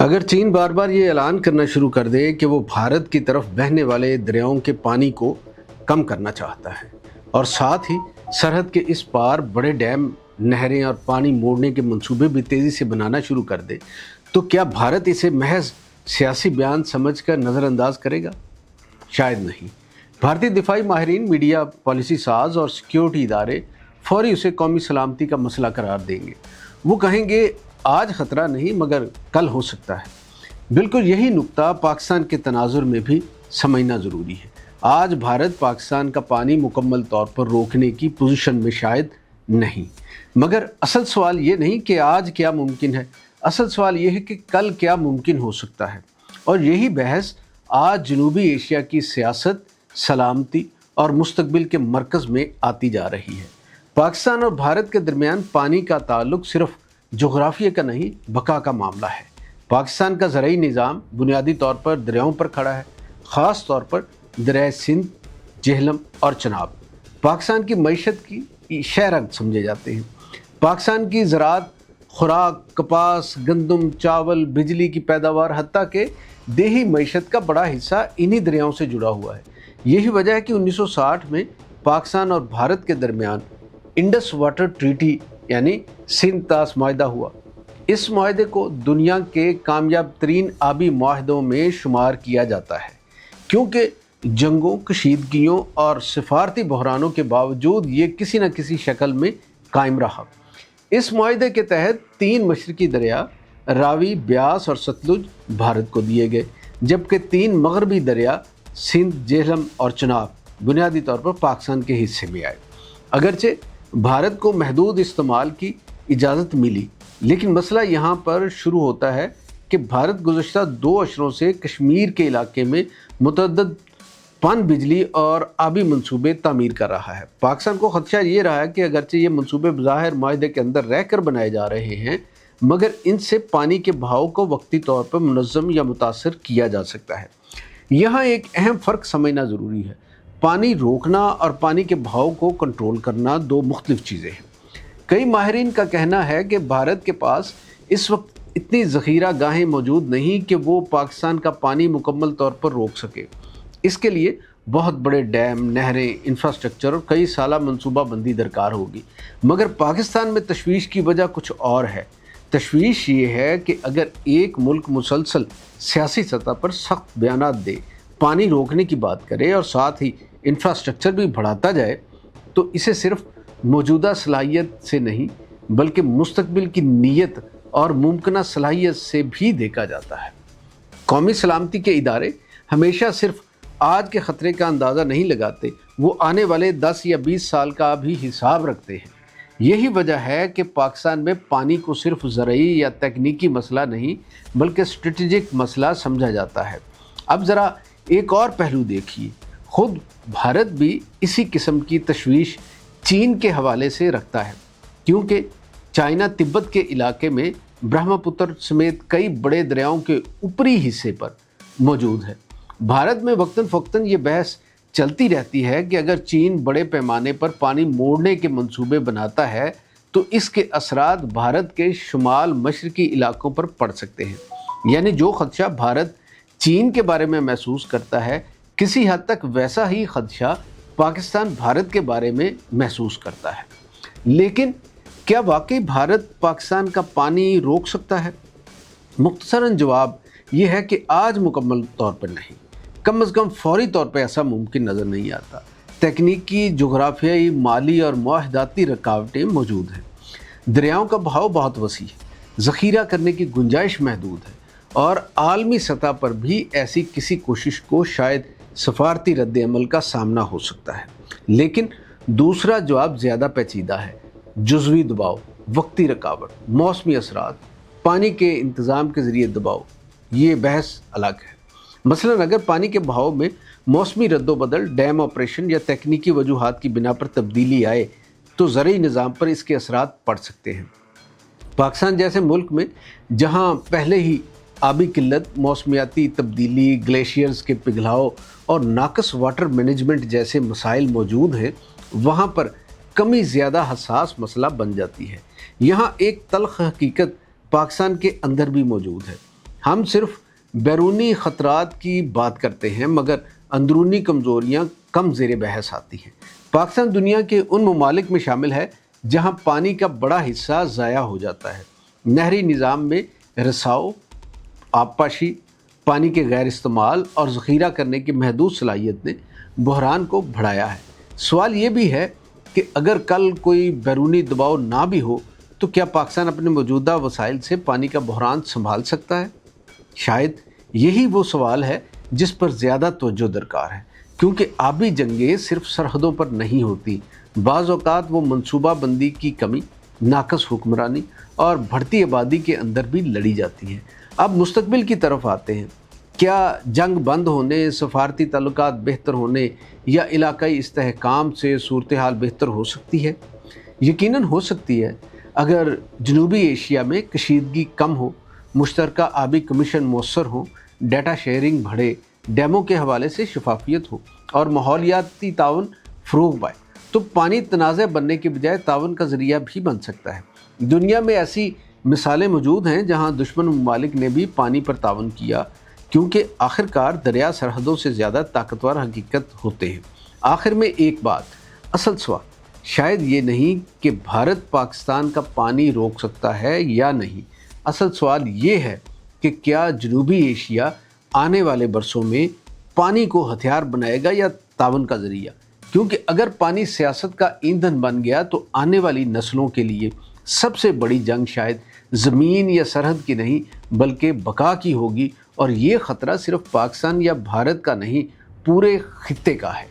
अगर चीन बार बार ये ऐलान करना शुरू कर दे कि वो भारत की तरफ बहने वाले दरियाओं के पानी को कम करना चाहता है और साथ ही सरहद के इस पार बड़े डैम, नहरें और पानी मोड़ने के मंसूबे भी तेज़ी से बनाना शुरू कर दे, तो क्या भारत इसे महज सियासी बयान समझकर नज़रअंदाज करेगा? शायद नहीं। भारतीय दिफाई माहिरीन, मीडिया, पॉलिसी साज और सिक्योरिटी इदारे फौरी उसे कौमी सलामती का मसला करार देंगे। वो कहेंगे आज ख़तरा नहीं मगर कल हो सकता है। बिल्कुल यही नुक्ता पाकिस्तान के तनाजुर में भी समझना ज़रूरी है। आज भारत पाकिस्तान का पानी मुकम्मल तौर पर रोकने की पोजीशन में शायद नहीं, मगर असल सवाल ये नहीं कि आज क्या मुमकिन है, असल सवाल ये है कि कल क्या मुमकिन हो सकता है। और यही बहस आज जनूबी एशिया की सियासत, सलामती और मुस्तकबिल के मरकज़ में आती जा रही है। पाकिस्तान और भारत के दरमियान पानी का ताल्लुक सिर्फ जोग्राफिया का नहीं, बका का मामला है। पाकिस्तान का ज़राई निज़ाम बुनियादी तौर पर दरियाओं पर खड़ा है, ख़ास तौर पर दरिया सिंध, जेहलम और चनाब पाकिस्तान की मईशत की शहरत समझे जाते हैं। पाकिस्तान की ज़राअत, खुराक, कपास, गंदम, चावल, बिजली की पैदावार, हत्ता के देही मईशत का बड़ा हिस्सा इन्हीं दरियाओं से जुड़ा हुआ है। यही वजह है कि 1960 में पाकिस्तान और भारत के दरमियान इंडस वाटर ट्रीटी यानी सिंध तास माहिदा हुआ। इस माहिदे को दुनिया के कामयाब तरीन आबी माहिदों में शुमार किया जाता है, क्योंकि जंगों, कशीदगियों और सिफारती बहरानों के बावजूद ये किसी न किसी शक्ल में कायम रहा। इस माहिदे के तहत 3 मशरकी दरिया रावी, ब्यास और सतलुज भारत को दिए गए, जबकि 3 मगरबी दरिया सिंध, जेहलम और चनाब बुनियादी तौर पर पाकिस्तान के हिस्से में आए। अगरचे भारत को महदूद इस्तेमाल की इजाज़त मिली, लेकिन मसला यहाँ पर शुरू होता है कि भारत गुज़श्ता 2 अशरों से कश्मीर के इलाके में मुतअद्दिद पन बिजली और आबी मंसूबे तामीर कर रहा है। पाकिस्तान को खदशा ये रहा है कि अगरचे ये मंसूबे बज़ाहिर माहिदे के अंदर रहकर बनाए जा रहे हैं, मगर इनसे पानी के बहाव को वक्ती तौर पर मुनज़्ज़म या मुतासर किया जा सकता है। यहाँ एक अहम फ़र्क समझना ज़रूरी है। पानी रोकना और पानी के बहाव को कंट्रोल करना 2 मुख्तलिफ चीज़ें हैं। कई माहिरीन का कहना है कि भारत के पास इस वक्त इतनी ज़ख़ीरा गाहें मौजूद नहीं कि वो पाकिस्तान का पानी मुकम्मल तौर पर रोक सके। इसके लिए बहुत बड़े डैम, नहरें, इंफ्रास्ट्रक्चर और कई साला मनसूबा बंदी दरकार होगी। मगर पाकिस्तान में तशवीश की वजह कुछ और है। तशवीश ये है कि अगर एक मुल्क मुसलसल सियासी सतह पर सख्त बयानात दे, पानी रोकने की बात करे और साथ ही इंफ्रास्ट्रक्चर भी बढ़ाता जाए, तो इसे सिर्फ मौजूदा सलाहियत से नहीं बल्कि मुस्तकबिल की नीयत और मुमकिना सलाहियत से भी देखा जाता है। कौमी सलामती के इदारे हमेशा सिर्फ आज के ख़तरे का अंदाज़ा नहीं लगाते, वो आने वाले 10 या 20 साल का भी हिसाब रखते हैं। यही वजह है कि पाकिस्तान में पानी को सिर्फ ज़रई या तकनीकी मसला नहीं बल्कि स्ट्रेटजिक मसला समझा जाता है। अब ज़रा एक और पहलू देखिए, खुद भारत भी इसी किस्म की तशवीश चीन के हवाले से रखता है, क्योंकि चाइना तिब्बत के इलाके में ब्रह्मपुत्र समेत कई बड़े दरियाओं के ऊपरी हिस्से पर मौजूद है। भारत में वक्तन फ़क्तन ये बहस चलती रहती है कि अगर चीन बड़े पैमाने पर पानी मोड़ने के मंसूबे बनाता है तो इसके असरात भारत के शुमाल मशरकी इलाकों पर पड़ सकते हैं। यानी जो खदशा भारत चीन के बारे में महसूस करता है, किसी हद तक वैसा ही खदशा पाकिस्तान भारत के बारे में महसूस करता है। लेकिन क्या वाकई भारत पाकिस्तान का पानी रोक सकता है? मुख्तसरन जवाब ये है कि आज मुकम्मल तौर पर नहीं, कम अज़ कम फौरी तौर पर ऐसा मुमकिन नज़र नहीं आता। तकनीकी, जोग्राफियाई, माली और मुआहदाती रुकावटें मौजूद हैं। दरियाओं का बहाव बहुत वसी है, ज़ख़ीरा करने की गुंजाइश महदूद है और आलमी सतह पर भी ऐसी किसी कोशिश को शायद सफारती रद्द अमल का सामना हो सकता है। लेकिन दूसरा जवाब ज़्यादा पेचीदा है। जुज़वी दबाव, वक्ती रुकावट, मौसमी असरात, पानी के इंतज़ाम के ज़रिए दबाव, ये बहस अलग है। मसलन अगर पानी के बहाव में मौसमी रद्दोबदल, डैम ऑपरेशन या तकनीकी वजूहात की बिना पर तब्दीली आए तो ज़रई निज़ाम पर इसके असरात पड़ सकते हैं। पाकिस्तान जैसे मुल्क में जहाँ पहले ही आबी किल्लत, मौसमियाती तब्दीली, ग्लेशियर्स के पिघलाव और नाकस वाटर मैनेजमेंट जैसे मसाइल मौजूद हैं, वहाँ पर कमी ज़्यादा हसास मसला बन जाती है। यहाँ एक तल्ख़ हकीकत पाकिस्तान के अंदर भी मौजूद है। हम सिर्फ बैरूनी ख़तरात की बात करते हैं मगर अंदरूनी कमज़ोरियाँ कम ज़ेर बहस आती हैं। पाकिस्तान दुनिया के उन ममालिक में शामिल है जहाँ पानी का बड़ा हिस्सा ज़ाया हो जाता है। नहरी निज़ाम में रिसाव, आबपाशी, पानी के गैर इस्तेमाल और ज़ख़ीरा करने की महदूद सलाहियत ने बहरान को बढ़ाया है। सवाल ये भी है कि अगर कल कोई बैरूनी दबाव ना भी हो तो क्या पाकिस्तान अपने मौजूदा वसाइल से पानी का बहरान संभाल सकता है? शायद यही वो सवाल है जिस पर ज़्यादा तवज्जो दरकार है, क्योंकि आबी जंगें सिर्फ सरहदों पर नहीं होती। बाज़ औक़ात वो मनसूबा बंदी की कमी, नाकस हुक्मरानी और बढ़ती आबादी के अंदर भी लड़ी जाती हैं। अब मुस्तकबिल की तरफ आते हैं। क्या जंग बंद होने, सफारती ताल्लुकात बेहतर होने या इलाकाई इस्तेहकाम से सूरत हाल बेहतर हो सकती है? यकीनन हो सकती है। अगर जनूबी एशिया में कशीदगी कम हो, मुश्तरका आबी कमीशन मौसर हो, डाटा शेयरिंग बढ़े, डैमों के हवाले से शफाफियत हो और माहौलियाती ताउन फ़रोग़ पाए, तो पानी तनाज़ बनने के बजाय ताउन का ज़रिया भी बन सकता है। दुनिया में ऐसी मिसालें मौजूद हैं जहाँ दुश्मन ममालिक ने भी पानी पर ताउन किया, क्योंकि आखिरकार दरिया सरहदों से ज़्यादा ताकतवर हकीकत होते हैं। आखिर में एक बात, असल सवाल शायद ये नहीं कि भारत पाकिस्तान का पानी रोक सकता है या नहीं। असल सवाल ये है कि क्या जनूबी एशिया आने वाले बरसों में पानी को हथियार बनाएगा या ताउन का ज़रिया? क्योंकि अगर पानी सियासत का ईंधन बन गया तो आने वाली नस्लों के लिए सबसे बड़ी जंग शायद ज़मीन या सरहद की नहीं बल्कि बका की होगी, और ये ख़तरा सिर्फ पाकिस्तान या भारत का नहीं, पूरे खित्ते का है।